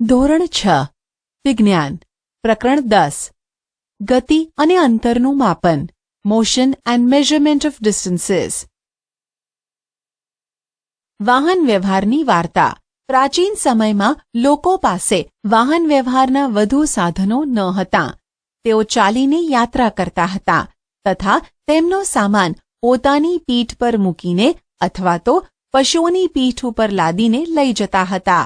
ધોરણ 6 વિજ્ઞાન પ્રકરણ 10 ગતિ અને અંતરનું માપન motion and measurement of distances. વાહન વ્યવહારની વાર્તા. પ્રાચીન સમયમાં લોકો પાસે વાહન વ્યવહારના વધુ સાધનો ન હતા. તેઓ ચાલીને યાત્રા કરતા હતા તથા તેમનો સામાન પોતાની પીઠ પર મૂકીને અથવા તો પશુઓની પીઠ ઉપર લાદીને લઈ જતા હતા.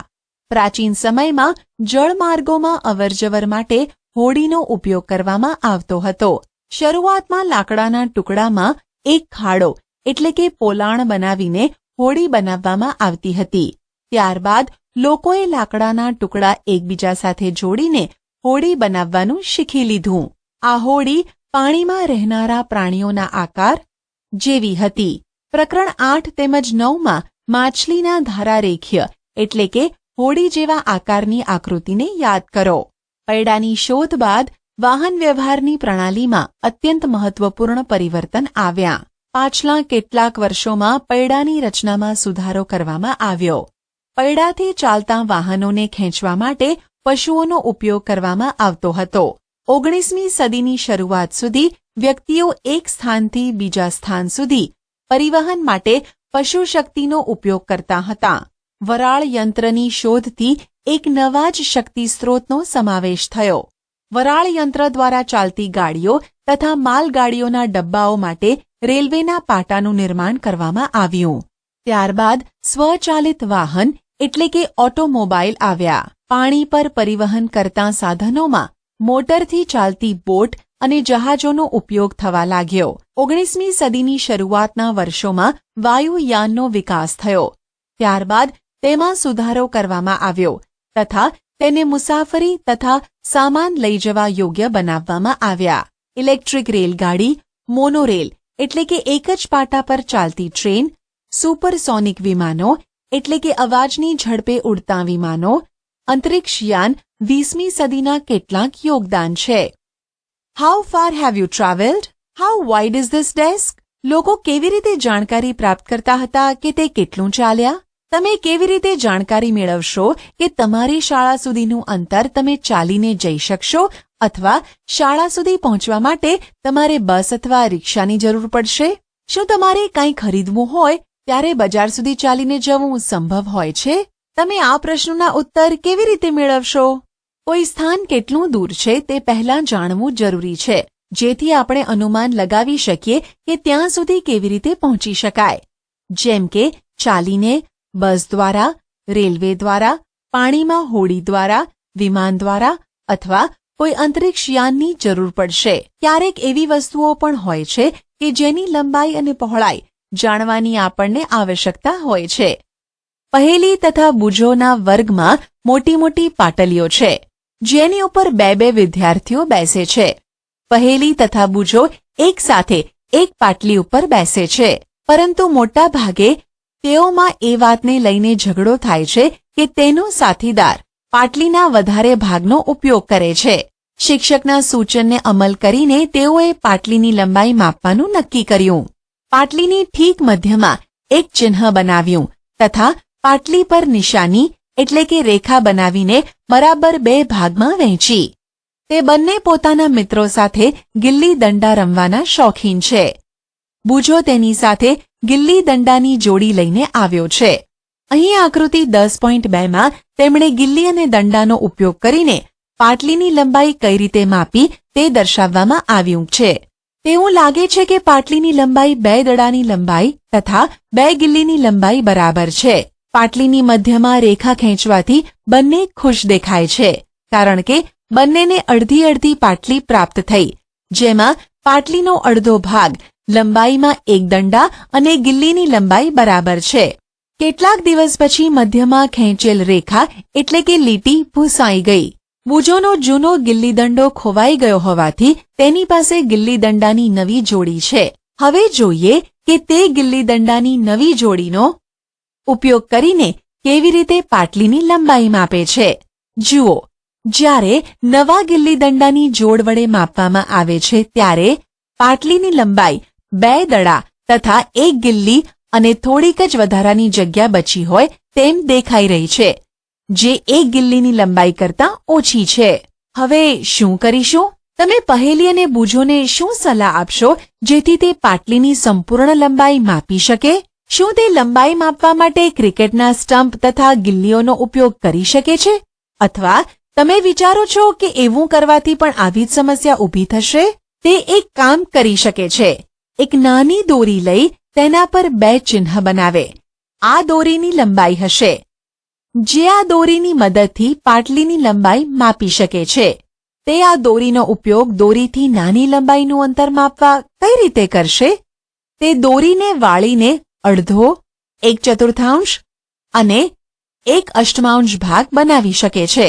પ્રાચીન સમયમાં જળમાર્ગોમાં અવરજવર માટે હોડીનો ઉપયોગ કરવામાં આવતો હતો. શરૂઆતમાં લાકડાના ટુકડામાં એક ખાડો એટલે કે પોલાણ બનાવીને હોડી બનાવવામાં આવતી હતી. ત્યારબાદ લોકોએ લાકડાના ટુકડા એકબીજા સાથે જોડીને હોડી બનાવવાનું શીખી લીધું. આ હોડી પાણીમાં રહેનારા પ્રાણીઓના આકાર જેવી હતી. પ્રકરણ 8 તેમજ 9માં માછલીના ધારારેખ્ય એટલે કે હોડી જેવા આકારની આકૃતિને યાદ કરો. પૈડાની શોધ બાદ વાહન વ્યવહારની પ્રણાલીમાં અત્યંત મહત્વપૂર્ણ પરિવર્તન આવ્યા. પાછલા કેટલાક વર્ષોમાં પૈડાની રચનામાં સુધારો કરવામાં આવ્યો. પૈડાથી ચાલતા વાહનોને ખેંચવા માટે પશુઓનો ઉપયોગ કરવામાં આવતો હતો. 19મી સદીની શરૂઆત સુધી વ્યક્તિઓ એક સ્થાનથી બીજા સ્થાન સુધી પરિવહન માટે પશુશક્તિનો ઉપયોગ કરતા હતા. વરાળ યંત્રની શોધથી એક નવા જ શક્તિ સ્ત્રોતનો સમાવેશ થયો. વરાળ યંત્ર દ્વારા ચાલતી ગાડીઓ તથા માલગાડીઓના ડબ્બાઓ માટે રેલવેના પાટાનું નિર્માણ કરવામાં આવ્યું. ત્યારબાદ સ્વચાલિત વાહન એટલે કે ઓટોમોબાઈલ આવ્યા. પાણી પર પરિવહન કરતા સાધનોમાં મોટરથી ચાલતી બોટ અને જહાજોનો ઉપયોગ થવા લાગ્યો. 19મી સદીની શરૂઆતના વર્ષોમાં વાયુયાનનો વિકાસ થયો. ત્યારબાદ તેમાં સુધારો કરવામાં આવ્યો તથા તેને મુસાફરી તથા સામાન લઈ જવા યોગ્ય બનાવવામાં આવ્યા. ઇલેક્ટ્રિક રેલગાડી, મોનોરેલ એટલે કે એક જ પાટા પર ચાલતી ટ્રેન, સુપરસોનિક વિમાનો એટલે કે અવાજની ઝડપે ઉડતા વિમાનો, અંતરિક્ષયાન 20મી સદીના કેટલાક યોગદાન છે. How far have you travelled? How wide is this desk? લોકો કેવી રીતે જાણકારી પ્રાપ્ત કરતા હતા કે તે કેટલું ચાલ્યા? તમે કેવી રીતે જાણકારી મેળવશો કે તમારી શાળા સુધીનું અંતર તમે ચાલીને જઈ શકશો અથવા શાળા સુધી પહોંચવા માટે તમારે બસ અથવા રિક્ષાની જરૂર પડશે? શું તમારે કંઈ ખરીદવું હોય ત્યારે બજાર સુધી ચાલીને જવું સંભવ હોય છે? તમે આ પ્રશ્નોના ઉત્તર કેવી રીતે મેળવશો? કોઈ સ્થાન કેટલું દૂર છે તે પહેલાં જાણવું જરૂરી છે, જેથી આપણે અનુમાન લગાવી શકીએ કે ત્યાં સુધી કેવી રીતે પહોંચી શકાય. જેમ કે ચાલીને, બસ દ્વારા, રેલવે દ્વારા, પાણીમાં હોડી દ્વારા, વિમાન દ્વારા અથવા કોઈ અંતરિક્ષયાનની જરૂર પડશે. ક્યારેક એવી વસ્તુઓ પણ હોય છે કે જેની લંબાઈ અને પહોળાઈ જાણવાની આપણને આવશ્યકતા હોય છે. પહેલી તથા બુજોના વર્ગમાં મોટી મોટી પાટલીઓ છે જેની ઉપર બે વિદ્યાર્થીઓ બેસે છે. પહેલી તથા બુજો એક સાથે એક પાટલી ઉપર બેસે છે, પરંતુ મોટા ભાગે તેઓમાં એ વાતને લઈને ઝઘડો થાય છે કે તેનો સાથીદાર પાટલીના વધારે ભાગનો ઉપયોગ કરે છે. શિક્ષકના સૂચનને અમલ કરીને તેઓએ પાટલીની લંબાઈ માપવાનું નક્કી કર્યું. પાટલીની ઠીક મધ્યમાં એક ચિહ્ન બનાવ્યું તથા પાટલી પર નિશાની એટલે કે રેખા બનાવીને બરાબર 2 ભાગમાં વહેંચી. તે બંને પોતાના મિત્રો સાથે ગિલ્લી દંડા રમવાના શોખીન છે. બુજો તેની સાથે ગિલ્લી દંડાની જોડી લઈને આવ્યો છે. અહીં આકૃતિ 10.2માં તેમણે ગિલ્લી અને દંડાનો ઉપયોગ કરીને પાટલીની લંબાઈ કઈ રીતે માપી તે દર્શાવવામાં આવ્યું છે. તેવું લાગે છે કે પાટલીની લંબાઈ 2 દડાની લંબાઈ તથા 2 ગિલ્લીની લંબાઈ બરાબર છે. પાટલીની મધ્યમાં રેખા ખેંચવાથી બંને ખુશ દેખાય છે, કારણ કે બંનેને અડધી અડધી પાટલી પ્રાપ્ત થઈ, જેમાં પાટલીનો અડધો ભાગ લંબાઈમાં 1 દંડા અને ગિલ્લીની લંબાઈ બરાબર છે. કેટલાક દિવસ પછી મધ્યમાં ખેંચેલ રેખા એટલે કે લીટી ભૂંસાઈ ગઈ. બુજોનો જૂનો ગિલ્લી દંડો ખોવાઈ ગયો હોવાથી તેની પાસે ગિલ્લી દંડાની નવી જોડી છે. હવે જોઈએ કે તે ગિલ્લી દંડાની નવી જોડીનો ઉપયોગ કરીને કેવી રીતે પાટલીની લંબાઈ માપે છે. જુઓ, જ્યારે નવા ગિલ્લી દંડાની જોડ વડે માપવામાં આવે છે ત્યારે પાટલીની લંબાઈ 2 દડા તથા 1 ગિલ્લી અને થોડીક જ વધારાની જગ્યા બચી હોય તેમ દેખાઈ રહી છે. જે એક ગિલ્લીની લંબાઈ કરતાં ઓછી છે. હવે શું કરીશું? તમે પહેલી અને બૂજોને શું સલાહ આપશો જેથી તે પાટલીની સંપૂર્ણ લંબાઈ માપી શકે? શું તે લંબાઈ માપવા માટે ક્રિકેટના સ્ટમ્પ તથા ગિલ્લીઓનો ઉપયોગ કરી શકે છે? અથવા તમે વિચારો છો કે એવું કરવાથી પણ આવી જ સમસ્યા ઊભી થશે? તે એક કામ કરી શકે છે. એક નાની દોરી લઈ તેના પર 2 ચિહ્ન બનાવે. આ દોરીની લંબાઈ હશે. જે આ દોરીની મદદથી પાટલીની લંબાઈ માપી શકે છે. તે આ દોરીનો ઉપયોગ દોરીથી નાની લંબાઈનું અંતર માપવા કઈ રીતે કરશે? તે દોરીને વાળીને અડધો, 1/4 અને 1/8 ભાગ બનાવી શકે છે.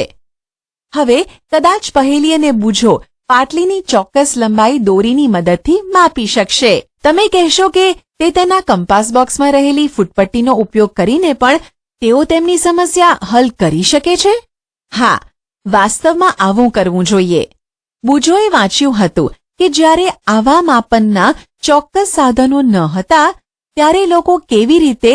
હવે કદાચ પહેલી અને બૂજો પાટલીની ચોક્કસ લંબાઈ દોરીની મદદથી માપી શકશે. તમે કહેશો કે તે તેના કંપાસ બોક્સમાં રહેલી ફૂટપટ્ટીનો ઉપયોગ કરીને પણ તેઓ તેમની સમસ્યા હલ કરી શકે છે? હા, વાસ્તવમાં આવું કરવું જોઈએ. બૂજોએ વાંચ્યું હતું કે જ્યારે આવા માપનના ચોક્કસ સાધનો ન હતા ત્યારે લોકો કેવી રીતે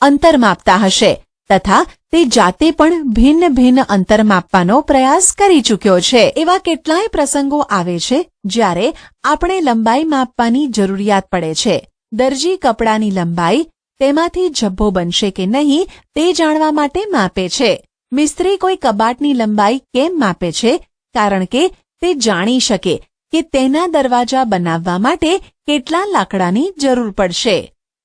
અંતર માપતા હશે તથા તે જાતે પણ ભિન્ન ભિન્ન અંતર માપવાનો પ્રયાસ કરી ચૂક્યો છે. એવા કેટલાય પ્રસંગો આવે છે જ્યારે આપણે લંબાઈ માપવાની જરૂરિયાત પડે છે. દરજી કપડાની લંબાઈ, તેમાંથી ઝભ્ભો બનશે કે નહીં તે જાણવા માટે માપે છે. મિસ્ત્રી કોઈ કબાટની લંબાઈ કેમ માપે છે? કારણ કે તે જાણી શકે કે તેના દરવાજા બનાવવા માટે કેટલા લાકડાની જરૂર પડશે.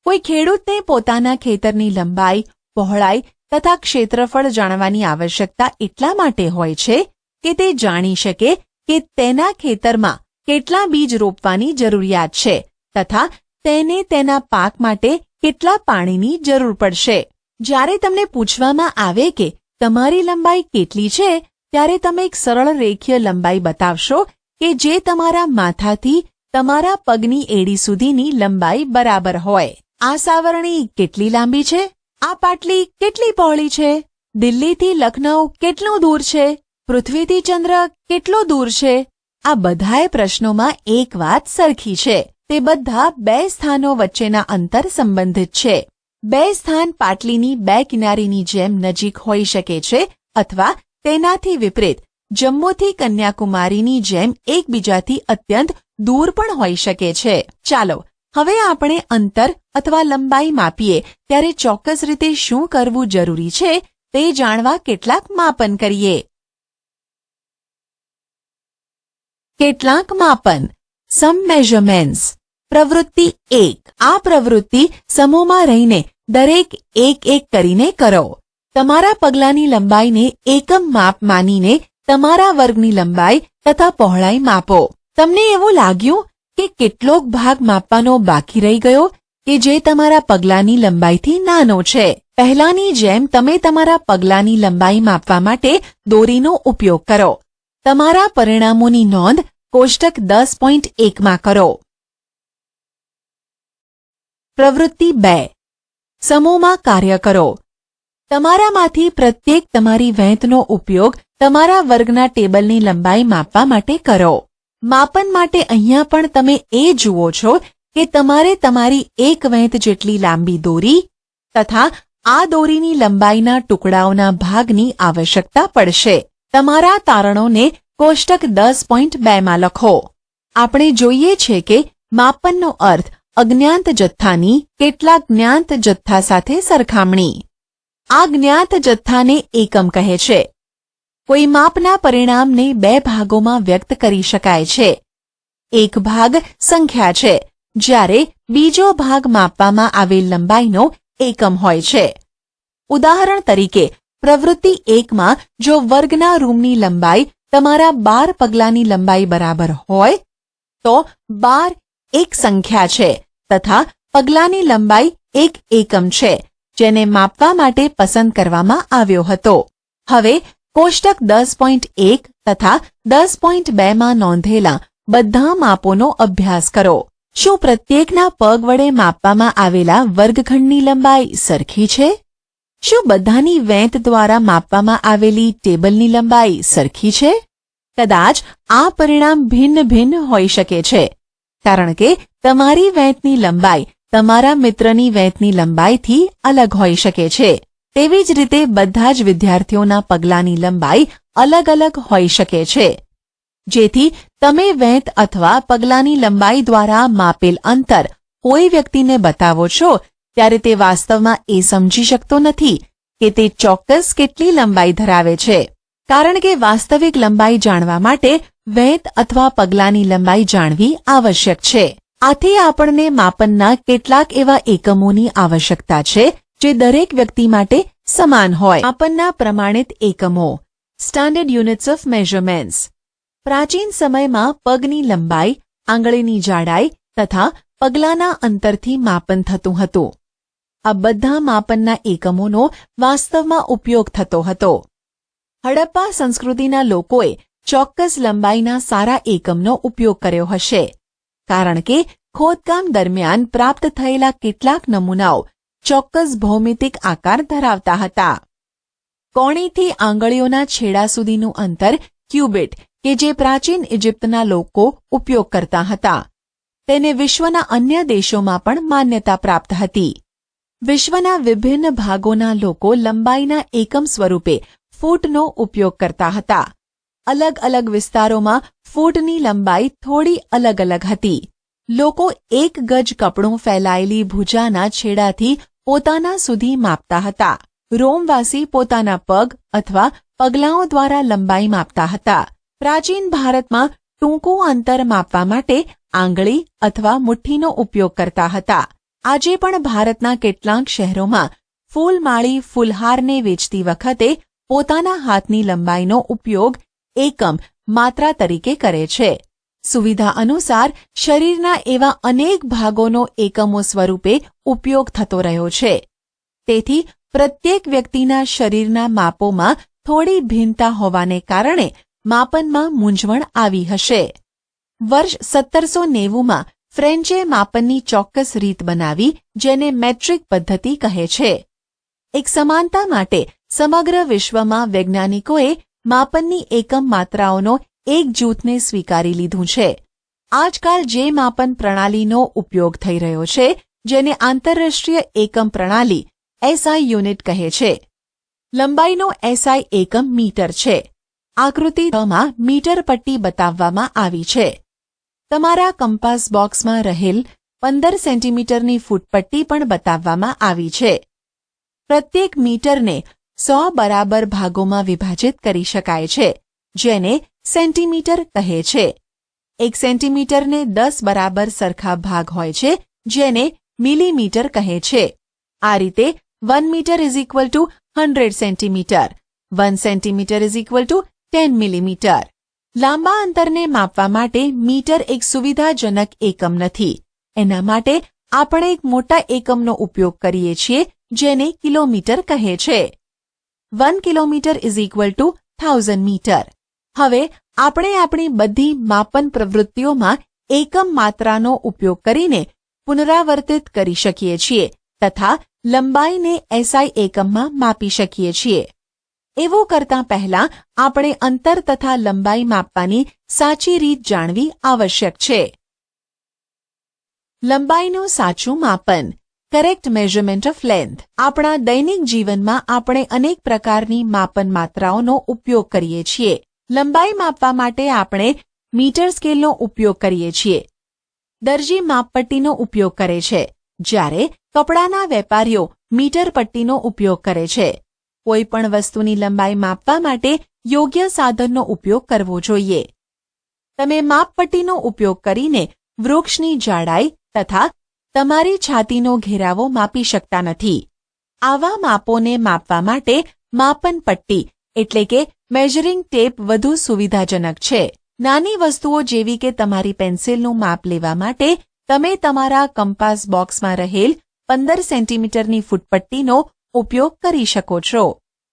કોઈ ખેડૂતને પોતાના ખેતરની લંબાઈ, પહોળાઈ તથા ક્ષેત્રફળ જાણવાની આવશ્યકતા એટલા માટે હોય છે કે તે જાણી શકે કે તેના ખેતરમાં કેટલા બીજ રોપવાની જરૂરિયાત છે તથા તેને તેના પાક માટે કેટલા પાણીની જરૂર પડશે. જ્યારે તમને પૂછવામાં આવે કે તમારી લંબાઈ કેટલી છે ત્યારે તમે એક સરળ રેખીય લંબાઈ બતાવશો કે જે તમારા માથાથી તમારા પગની એડી સુધીની લંબાઈ બરાબર હોય. આ સાવરણી કેટલી લાંબી છે? આ પાટલી કેટલી પહોળી છે? દિલ્હીથી લખનઉ કેટલું દૂર છે? પૃથ્વીથી ચંદ્ર કેટલો દૂર છે? આ બધાય પ્રશ્નોમાં એક વાત સરખી છે. તે બધા 2 સ્થાનો વચ્ચેના અંતર સંબંધિત છે. 2 સ્થાન પાટલીની 2 કિનારીની જેમ નજીક હોઈ શકે છે અથવા તેનાથી વિપરીત જમ્મુથી કન્યાકુમારીની જેમ એકબીજાથી અત્યંત દૂર પણ હોઈ શકે છે. ચાલો હવે આપણે અંતર અથવા લંબાઈ માપીએ ત્યારે ચોક્કસ રીતે શું કરવું જરૂરી છે તે જાણવા કેટલાક માપન કરીએ. કેટલાક માપન. સમ મેઝરમેન્ટ્સ. પ્રવૃત્તિ 1. આ પ્રવૃત્તિ સમૂહમાં રહીને દરેક એક કરીને કરો. તમારા પગલાની લંબાઈને એકમ માપ માનીને તમારા વર્ગની લંબાઈ તથા પહોળાઈ માપો. તમને એવું લાગ્યું કે કેટલોક ભાગ માપવાનો બાકી રહી ગયો કે જે તમારા પગલાની લંબાઈથી નાનો છે? પહેલાની જેમ તમે તમારા પગલાની લંબાઈ માપવા માટે દોરીનો ઉપયોગ કરો. તમારા પરિણામોની નોંધ કોષ્ટક 10.1માં કરો. પ્રવૃત્તિ 2. સમૂહમાં કાર્ય કરો. તમારામાંથી પ્રત્યેક તમારી વેંતનો ઉપયોગ તમારા વર્ગના ટેબલની લંબાઈ માપવા માટે કરો. માપન માટે અહીંયા પણ તમે એ જુઓ છો કે તમારે તમારી એક વેંત જેટલી લાંબી દોરી તથા આ દોરીની લંબાઈના ટુકડાઓના ભાગની આવશ્યકતા પડશે. તમારા તારણોને કોષ્ટક 10.2માં લખો. આપણે જોઈએ છે કે માપનનો અર્થ અજ્ઞાત જથ્થાની કેટલાક જ્ઞાત જથ્થા સાથે સરખામણી. આ જ્ઞાત જથ્થાને એકમ કહે છે. કોઈ માપના પરિણામને 2 ભાગોમાં વ્યક્ત કરી શકાય છે. એક ભાગ સંખ્યા છે જ્યારે બીજો ભાગ માપવામાં આવેલ લંબાઈનો એકમ હોય છે. ઉદાહરણ તરીકે પ્રવૃત્તિ 1માં જો વર્ગના રૂમની લંબાઈ તમારા 12 પગલાની લંબાઈ બરાબર હોય તો 12 એક સંખ્યા છે તથા પગલાની લંબાઈ એક એકમ છે જેને માપવા માટે પસંદ કરવામાં આવ્યો હતો. હવે કોષ્ટક 10.1 તથા 10.2માં નોંધેલા બધા માપોનો અભ્યાસ કરો. શું પ્રત્યેકના પગ વડે માપવામાં આવેલા વર્ગખંડની લંબાઈ સરખી છે? શું બધાની વેંત દ્વારા માપવામાં આવેલી ટેબલની લંબાઈ સરખી છે? કદાચ આ પરિણામ ભિન્ન ભિન્ન હોઈ શકે છે કારણ કે તમારી વેંતની લંબાઈ તમારા મિત્રની વેંતની લંબાઈથી અલગ હોઈ શકે છે. તેવી જ રીતે બધા જ વિદ્યાર્થીઓના પગલાંની લંબાઈ અલગ અલગ હોઈ શકે છે. જેથી તમે વેંત અથવા પગલાંની લંબાઈ દ્વારા માપેલ અંતર કોઈ વ્યક્તિને બતાવો છો ત્યારે તે વાસ્તવમાં એ સમજી શકતો નથી કે તે ચોક્કસ કેટલી લંબાઈ ધરાવે છે, કારણ કે વાસ્તવિક લંબાઈ જાણવા માટે વેંત અથવા પગલાંની લંબાઈ જાણવી આવશ્યક છે. આથી આપણને માપનના કેટલાક એવા એકમોની આવશ્યકતા છે જે દરેક વ્યક્તિ માટે સમાન હોય. માપનના પ્રમાણિત એકમો સ્ટાન્ડર્ડ યુનિટ્સ ઓફ મેઝરમેન્ટ્સ. પ્રાચીન સમયમાં પગની લંબાઈ, આંગળીની જાડાઈ તથા પગલાંના અંતરથી માપન થતું હતું. આ બધા માપનના એકમોનો વાસ્તવમાં ઉપયોગ થતો હતો. હડપ્પા સંસ્કૃતિના લોકોએ ચોક્કસ લંબાઈના સારા એકમનો ઉપયોગ કર્યો હશે, કારણ કે ખોદકામ દરમિયાન પ્રાપ્ત થયેલા કેટલાક નમૂનાઓ ચોક્કસ ભૌમિતિક આકાર ધરાવતા હતા. કોણીથી આંગળીઓના છેડા સુધીનું અંતર ક્યુબિટ કે જે પ્રાચીન ઇજિપ્તના લોકો ઉપયોગ કરતા હતા, તેને વિશ્વના અન્ય દેશોમાં પણ માન્યતા પ્રાપ્ત હતી. વિશ્વના વિભિન્ન ભાગોના લોકો લંબાઈના એકમ સ્વરૂપે ફૂટનો ઉપયોગ કરતા હતા. અલગ અલગ વિસ્તારોમાં ફૂટની લંબાઈ થોડી અલગ અલગ હતી. લોકો 1 ગજ કપડું ફેલાયેલી ભુજાના છેડાથી પોતાના સુધી માપતા હતા. રોમવાસી પોતાના પગ અથવા પગલાંઓ દ્વારા લંબાઈ માપતા હતા. પ્રાચીન ભારતમાં ટૂંકું અંતર માપવા માટે આંગળી અથવા મુઠ્ઠીનો ઉપયોગ કરતા હતા. આજે પણ ભારતના કેટલાક શહેરોમાં ફૂલમાળી ફૂલહારને વેચતી વખતે પોતાના હાથની લંબાઈનો ઉપયોગ એકમ માત્રા તરીકે કરે છે. સુવિધા અનુસાર શરીરના એવા અનેક ભાગોનો એકમો સ્વરૂપે ઉપયોગ થતો રહ્યો છે. તેથી પ્રત્યેક વ્યક્તિના શરીરના માપોમાં થોડી ભિન્નતા હોવાને કારણે માપનમાં મૂંઝવણ આવી હશે. વર્ષ 1790માં ફ્રેન્ચે માપનની ચોક્કસ રીત બનાવી જેને મેટ્રિક પદ્ધતિ કહે છે. એક સમાનતા માટે સમગ્ર વિશ્વમાં વૈજ્ઞાનિકોએ માપનની એકમ માત્રાઓનો એક જૂથને સ્વીકારી લીધું છે. આજકાલ જે માપન પ્રણાલીનો ઉપયોગ થઈ રહ્યો છે જેને આંતરરાષ્ટ્રીય એકમ પ્રણાલી એસઆઈ યુનિટ કહે છે. લંબાઈનો એસઆઈ એકમ મીટર છે. આકૃતિ 6માં મીટર પટ્ટી બતાવવામાં આવી છે. તમારા કંપાસ બોક્સમાં રહેલ 15 સેન્ટીમીટરની ફૂટપટ્ટી પણ બતાવવામાં આવી છે. પ્રત્યેક મીટરને 100 બરાબર ભાગોમાં વિભાજિત કરી શકાય છે, જેને સેન્ટીમીટર કહે છે. 1 સેન્ટીમીટરને 10 બરાબર સરખા ભાગ હોય છે, જેને મિલીમીટર કહે છે. આ રીતે 1 metre is equal to 100 centimetre, 1 centimetre is equal to 10 millimetre. લાંબા અંતરને માપવા માટે મીટર એક સુવિધાજનક એકમ નથી. એના માટે આપણે એક મોટા એકમનો ઉપયોગ કરીએ છીએ જેને કિલોમીટર કહે છે. 1 kilometre is equal to 1000 metre. હવે આપણે આપણી બધી માપન પ્રવૃત્તિઓમાં એકમ માત્રાનો ઉપયોગ કરીને પુનરાવર્તિત કરી શકીએ છીએ તથા લંબાઈને એસઆઈ એકમમાં માપી શકીએ છીએ. એવું કરતા પહેલા આપણે અંતર તથા લંબાઈ માપવાની સાચી રીત જાણવી આવશ્યક છે. લંબાઈનું સાચું માપન કરેક્ટ મેઝરમેન્ટ ઓફ લેન્થ. આપણા દૈનિક જીવનમાં આપણે અનેક પ્રકારની માપન માત્રાઓનો ઉપયોગ કરીએ છીએ. લંબાઈ માપવા માટે આપણે મીટર સ્કેલનો ઉપયોગ કરીએ છીએ. દરજી માપપટ્ટીનો ઉપયોગ કરે છે, જ્યારે કપડાના વેપારીઓ મીટર પટ્ટીનો ઉપયોગ કરે છે. કોઈ પણ વસ્તુની લંબાઈ માપવા માટે યોગ્ય સાધનનો ઉપયોગ કરવો જોઈએ. તમે માપપટ્ટીનો ઉપયોગ કરીને વૃક્ષની જાડાઈ તથા તમારી છાતીનો ઘેરાવો માપી શકતા નથી. આવા માપોને માપવા માટે માપન પટ્ટી એટલે કે મેઝરિંગ ટેપ વધુ સુવિધાજનક છે. નાની વસ્તુઓ જેવી કે તમારી પેન્સિલનું માપ લેવા માટે તમે તમારા કંપાસ બોક્સમાં રહેલ 15 સેન્ટીમીટરની ફૂટપટ્ટીનો ઉપયોગ કરી શકો છો.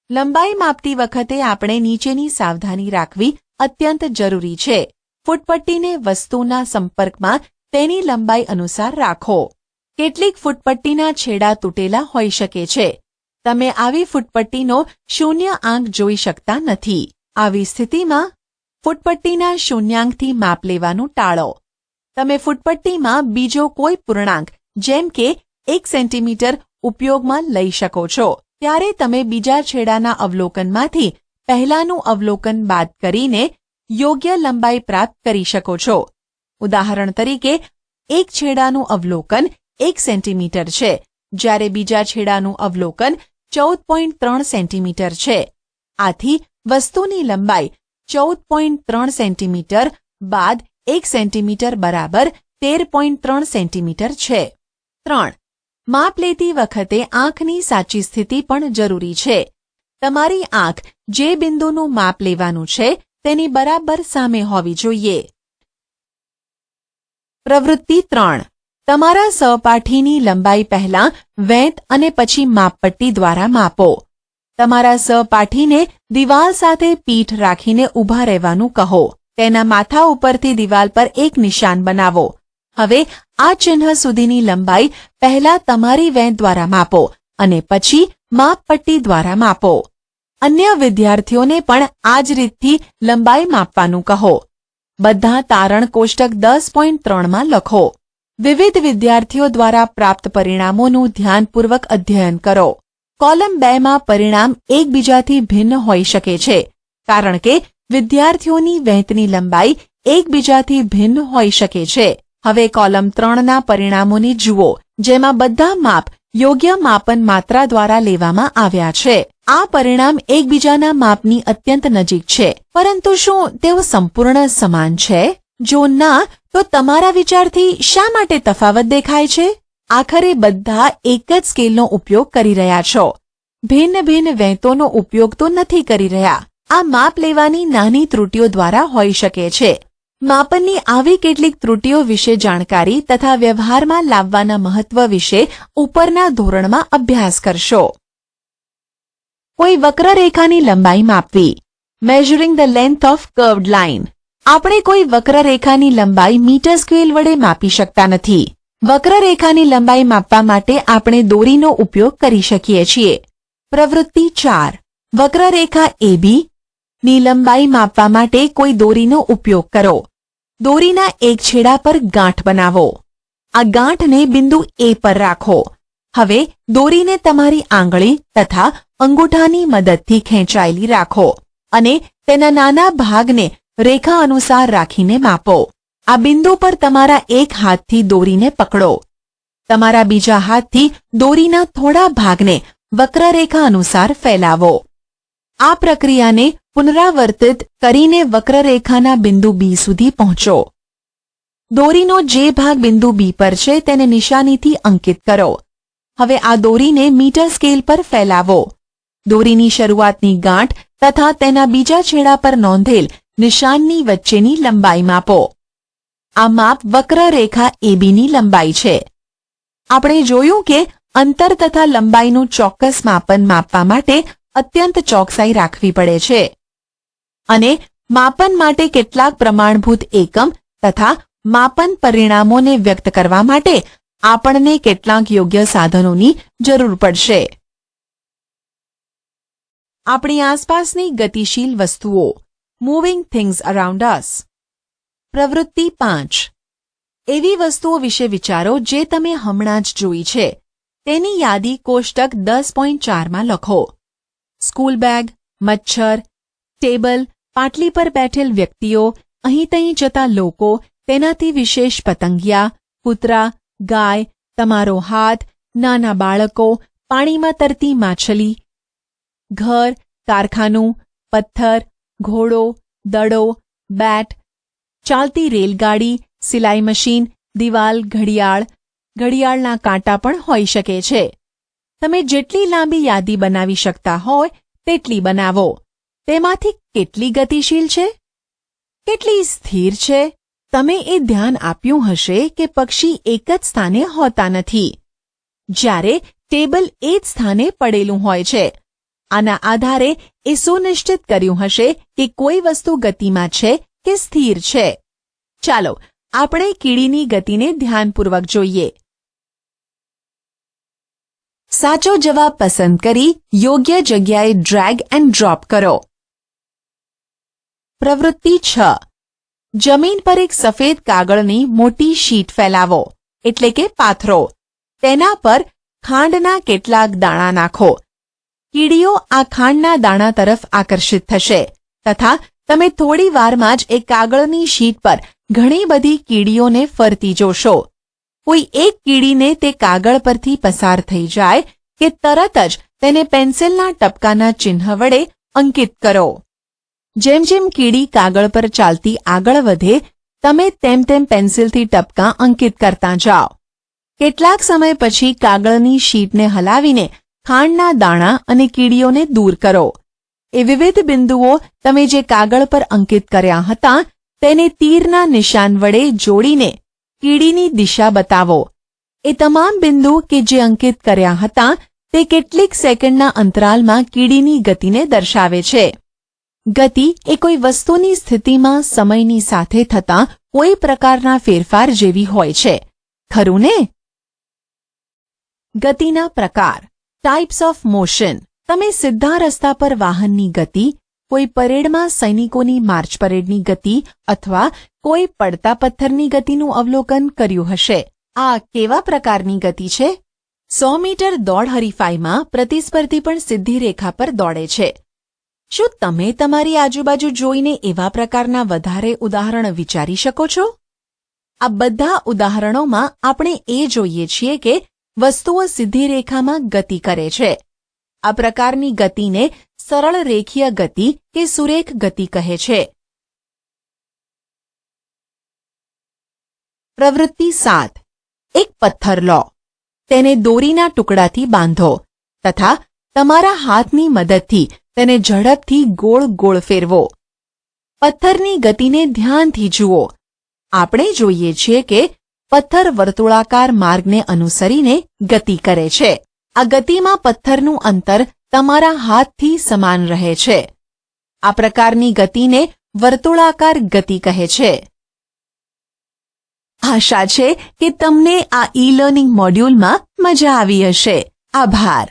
લંબાઈ માપતી વખતે આપણે નીચેની સાવધાની રાખવી અત્યંત જરૂરી છે. ફૂટપટ્ટીને વસ્તુના સંપર્કમાં તેની લંબાઈ અનુસાર રાખો. કેટલીક ફૂટપટ્ટીના છેડા તૂટેલા હોઈ શકે છે. તમે આવી ફૂટપટ્ટીનો શૂન્ય આંક જોઈ શકતા નથી. આવી સ્થિતિમાં ફૂટપટ્ટીના શૂન્યાંકથી માપ લેવાનું ટાળો. તમે ફૂટપટ્ટીમાં બીજો કોઈ પૂર્ણાંક જેમ કે 1 સેન્ટીમીટર ઉપયોગમાં લઈ શકો છો. ત્યારે તમે બીજા છેડાના અવલોકનમાંથી પહેલાનું અવલોકન બાદ કરીને યોગ્ય લંબાઈ પ્રાપ્ત કરી શકો છો. ઉદાહરણ તરીકે, એક છેડાનું અવલોકન 1 સેન્ટીમીટર છે, જ્યારે બીજા છેડાનું અવલોકન 14.3 સેન્ટીમીટર છે. આથી વસ્તુની લંબાઈ 14.3 સેન્ટીમીટર બાદ 1 સેન્ટીમીટર બરાબર 13.3 સેન્ટીમીટર છે. 3. માપ લેતી વખતે આંખની સાચી સ્થિતિ પણ જરૂરી છે. તમારી આંખ જે બિંદુનું માપ લેવાનું છે તેની બરાબર સામે હોવી જોઈએ. પ્રવૃત્તિ 3. તમારા સહપાઠીની લંબાઈ પહેલા વેંત અને પછી માપપટ્ટી દ્વારા માપો. તમારા સહપાઠીને દિવાલ સાથે પીઠ રાખીને ઊભા રહેવાનું કહો. તેના માથા ઉપરથી દિવાલ પર એક નિશાન બનાવો. હવે આ ચિહ્ન સુધીની લંબાઈ પહેલા તમારી વેંત દ્વારા માપો અને પછી માપપટ્ટી દ્વારા માપો. અન્ય વિદ્યાર્થીઓને પણ આ જ રીતથી લંબાઈ માપવાનું કહો. બધા તારણ કોષ્ટક 10.3 માં લખો. વિવિધ વિદ્યાર્થીઓ દ્વારા પ્રાપ્ત પરિણામોનું ધ્યાનપૂર્વક અધ્યયન કરો. કોલમ 2 માં પરિણામ એકબીજાથી ભિન્ન હોઈ શકે છે, કારણ કે વિદ્યાર્થીઓની વેંતની લંબાઈ એકબીજાથી ભિન્ન હોઈ શકે છે. હવે કોલમ 3 ના પરિણામોને જુઓ, જેમાં બધા માપ યોગ્ય માપન માત્રા દ્વારા લેવામાં આવ્યા છે. આ પરિણામ એકબીજાના માપની અત્યંત નજીક છે, પરંતુ શું તેઓ સંપૂર્ણ સમાન છે? જો ના, તો તમારા વિચારથી શા માટે તફાવત દેખાય છે? આખરે બધા એક જ સ્કેલનો ઉપયોગ કરી રહ્યા છો. ભિન્ન ભિન્ન વેંતોનો ઉપયોગ તો નથી કરી રહ્યા. આ માપ લેવાની નાની ત્રુટીઓ દ્વારા હોઈ શકે છે. માપનની આવી કેટલીક ત્રુટીઓ વિશે જાણકારી તથા વ્યવહારમાં લાવવાના મહત્વ વિશે ઉપરના ધોરણમાં અભ્યાસ કરશો. કોઈ વક્રરેખાની લંબાઈ માપવી. Measuring the length of curved line. આપણે કોઈ વક્રરેખાની લંબાઈ મીટર સ્કેલ વડે માપી શકતા નથી. વક્રરેખાની લંબાઈ માપવા માટે આપણે દોરીનો ઉપયોગ કરી શકીએ છીએ. પ્રવૃત્તિ 4. વક્રરેખા AB ની લંબાઈ માપવા માટે કોઈ દોરીનો ઉપયોગ કરો. દોરીના એક છેડા પર ગાંઠ બનાવો. આ ગાંઠને બિંદુ A પર રાખો. હવે દોરીને તમારી આંગળી તથા અંગૂઠાની મદદથી ખેંચાયેલી રાખો અને તેના નાના ભાગને રેખા અનુસાર રાખીને માપો. આ બિંદુ પર તમારા એક હાથથી દોરીને પકડો. તમારા બીજા હાથથી દોરીના થોડા ભાગને વક્રરેખા અનુસાર ફેલાવો. આ પ્રક્રિયાને પુનરાવર્તિત કરીને વક્રરેખાના બિંદુ B સુધી પહોંચો. દોરીનો જે ભાગ બિંદુ B પર છે તેને નિશાનીથી અંકિત કરો. હવે આ દોરીને મીટર સ્કેલ પર ફેલાવો. દોરીની શરૂઆતની ગાંઠ તથા તેના બીજા છેડા પર નોંધેલ નિશાનની વચ્ચેની લંબાઈ માપો. આ માપ વક્રરેખા ABની લંબાઈ છે. આપણે જોયું કે અંતર તથા લંબાઈનું ચોક્કસ માપન માપવા માટે અત્યંત ચોકસાઈ રાખવી પડે છે અને માપન માટે કેટલાક પ્રમાણભૂત એકમ તથા માપન પરિણામોને વ્યક્ત કરવા માટે આપણને કેટલાક યોગ્ય સાધનોની જરૂર પડશે. આપણી આસપાસની ગતિશીલ વસ્તુઓ. મૂવિંગ થિંગ્સ અરાઉન્ડ અસ. પ્રવૃત્તિ 5. એવી વસ્તુઓ વિશે વિચારો જે તમે હમણાં જ જોઈ છે. તેની યાદી કોષ્ટક 10.4 માં લખો. સ્કૂલ બેગ, મચ્છર, ટેબલ, પાટલી પર બેઠેલ વ્યક્તિઓ, અહીં તહીં જતા લોકો, તેનાથી વિશેષ પતંગિયા, કૂતરા, ગાય, તમારો હાથ, નાના બાળકો, પાણીમાં તરતી માછલી, ઘર, કારખાનું, પથ્થર, ઘોડો, દડો, બેટ, ચાલતી રેલગાડી, સિલાઈ મશીન, દિવાલ, ઘડિયાળ, ઘડિયાળના કાંટા પણ હોઈ શકે છે. તમે જેટલી લાંબી યાદી બનાવી શકતા હોય તેટલી બનાવો. તેમાંથી કેટલી ગતિશીલ છે? કેટલી સ્થિર છે? તમે એ ધ્યાન આપ્યું હશે કે પક્ષી એક જ સ્થાને હોતા નથી, જ્યારે ટેબલ એ જ સ્થાને પડેલું હોય છે. આના આધારે એ સુનિશ્ચિત કર્યું હશે કે કોઈ વસ્તુ ગતિમાં છે કે સ્થિર છે. ચાલો આપણે કીડીની ગતિને ધ્યાનપૂર્વક જોઈએ. સાચો જવાબ પસંદ કરી યોગ્ય જગ્યાએ ડ્રેગ એન્ડ ડ્રોપ કરો. પ્રવૃત્તિ 6. જમીન પર એક સફેદ કાગળની મોટી શીટ ફેલાવો, એટલે કે પાથરો. તેના પર ખાંડના કેટલાક દાણા નાખો. કીડીઓ આ ખાંડના દાણા તરફ આકર્ષિત થશે તથા તમે થોડી વારમાં જ એ કાગળની શીટ પર ઘણી બધી કીડીઓને ફરતી જોશો. કોઈ એક કીડીને તે કાગળ પરથી પસાર થઈ જાય કે તરત જ તેને પેન્સિલના ટપકાના ચિહ્ન વડે અંકિત કરો. જેમ જેમ કીડી કાગળ પર ચાલતી આગળ વધે તમે તેમ તેમ પેન્સિલથી ટપકા અંકિત કરતા જાઓ. કેટલાક સમય પછી કાગળની શીટને હલાવીને ખાંડના દાણા અને કીડીઓને દૂર કરો. એ વિવિધ બિંદુઓ તમે જે કાગળ પર અંકિત કર્યા હતા તેને તીરના નિશાન વડે જોડીને કીડીની દિશા બતાવો. એ તમામ બિંદુ કે જે અંકિત કર્યા હતા તે કેટલીક સેકન્ડના અંતરાલમાં કીડીની ગતિને દર્શાવે છે. ગતિ એ કોઈ વસ્તુની સ્થિતિમાં સમયની સાથે થતા કોઈ પ્રકારના ફેરફાર જેવી હોય છે, ખરું ને? ગતિના પ્રકાર. Types of motion. તમે સીધા રસ્તા પર વાહનની ગતિ, કોઈ પરેડમાં સૈનિકોની માર્ચ પરેડની ગતિ અથવા કોઈ પડતા પથ્થરની ગતિનું અવલોકન કર્યું હશે. આ કેવા પ્રકારની ગતિ છે? 100 મીટર દોડ હરીફાઈમાં પ્રતિસ્પર્ધી પણ સીધી રેખા પર દોડે છે. શું તમે તમારી આજુબાજુ જોઈને એવા પ્રકારના વધારે ઉદાહરણ વિચારી શકો છો? આ બધા ઉદાહરણોમાં આપણે એ જોઈએ છીએ કે વસ્તુઓ સીધી રેખામાં ગતિ કરે છે. આ પ્રકારની ગતિને સરળ રેખીય ગતિ કે સુરેખ ગતિ કહે છે. પ્રવૃત્તિ 7. એક પથ્થર લો, તેને દોરીના ટુકડાથી બાંધો તથા તમારા હાથની મદદથી તેને ઝડપથી ગોળ ગોળ ફેરવો. પથ્થરની ગતિને ધ્યાનથી જુઓ. આપણે જોઈએ છીએ કે પથ્થર વર્તુળાકાર માર્ગને અનુસરીને ગતિ કરે છે. આ ગતિમાં પથ્થરનું અંતર તમારા હાથથી સમાન રહે છે. આ પ્રકારની ગતિને વર્તુળાકાર ગતિ કહે છે. આશા છે કે તમને આ ઈ લર્નિંગ મોડ્યુલમાં મજા આવી હશે. આભાર.